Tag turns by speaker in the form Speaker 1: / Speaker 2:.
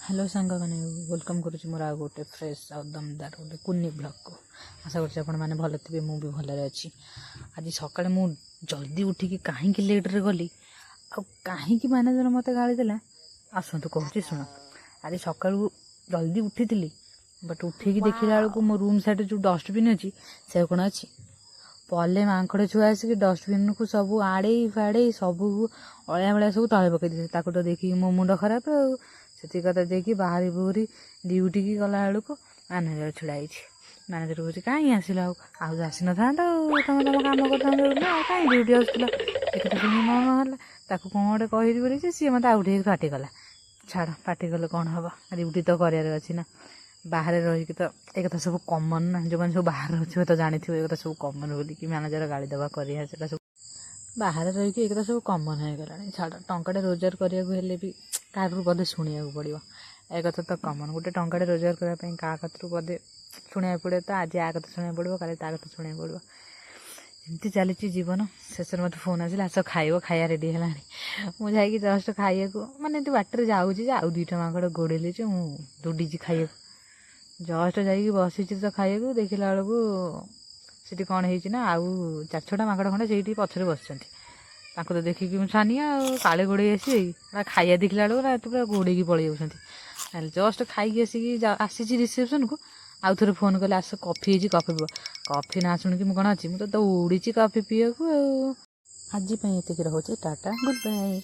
Speaker 1: Hello सांग मैंने welcome करुच्ची मोर आउ गोटे फ्रेश आउ दमदार गोटे कुन्नी ब्लॉग को आशा कर भल थे मुझे भलरे अच्छी। आज सका जल्दी उठिकी कहीं लेट्रे गली कहीं मैनेजर मत गाड़ी देला आसतु कहूँ शुण। आज सका जल्दी उठी थी बट उठिकी देखला बेलू मो रूम साइड जो डस्टबिन अच्छी से कौन अच्छी पले मांकड़ छुआ आसिक डस्टबिन को सब आड़े फाड़े सब अलिया भलिया सब तले पकई ताको तो देखिए मो मुंड खराब से कथा देखिए बाहरी बुहरी ड्यूटी की गला बेलू मैनेजर छुड़ाई। मैनेजर कहे कहीं आसिल आसी ना तुम तुम कम कर कहीं ड्यूटी आसला एक मन है कौन गोटे कही बोली सी मत आउटे पार्टी कला छाड़ पार्टी कले कौन हम ड्यूटी तो करार अच्छी ना बाहर रही तो एक कथा सब कमन ना जो मैंने सब बाहर अच्छे तो जानी एक कथा सब कमन बोली कि मैनेजर गाड़ी दवा कर सब बाहर रही एक कथा सब कमन हो गला छाड़ टंकाटे रोजगार करने भी क्या पदे शुणा पड़ो एक कथा तो कमन गोटे टंकाटे रोजगार करने क्या कथू पदे शुणा पड़े तो आज आ कथा शुणा पड़ो काली ता कथा शुणा पड़ो एमती चली जीवन। शेष मत फोन आसा आस खाइब खाया रेडी है मुझे जस्ट खाइया माने बाटर जाऊँगी आउ दुईटा मांकड़ गोड़े दौड़ी खाइया जस्ट जा बसी तो खाइया देखला बेलू सीटी कौन है आउ 4-6टा मांकड़ खंडे से पछरे बस तो देखिकी छानिया काले गोड़े आसी खाइया देखला बेलू पूरा गोड़े पड़े जाऊँ जस्ट खाई आसी रिसेप्शन को आउ थे फोन कले आस कफी कफी पीब कफी ना शुणिकी मुझे कौन अच्छी मुझे तो उड़ी कफी पीवा को आज ये रहुचे टाटा गुड बाय।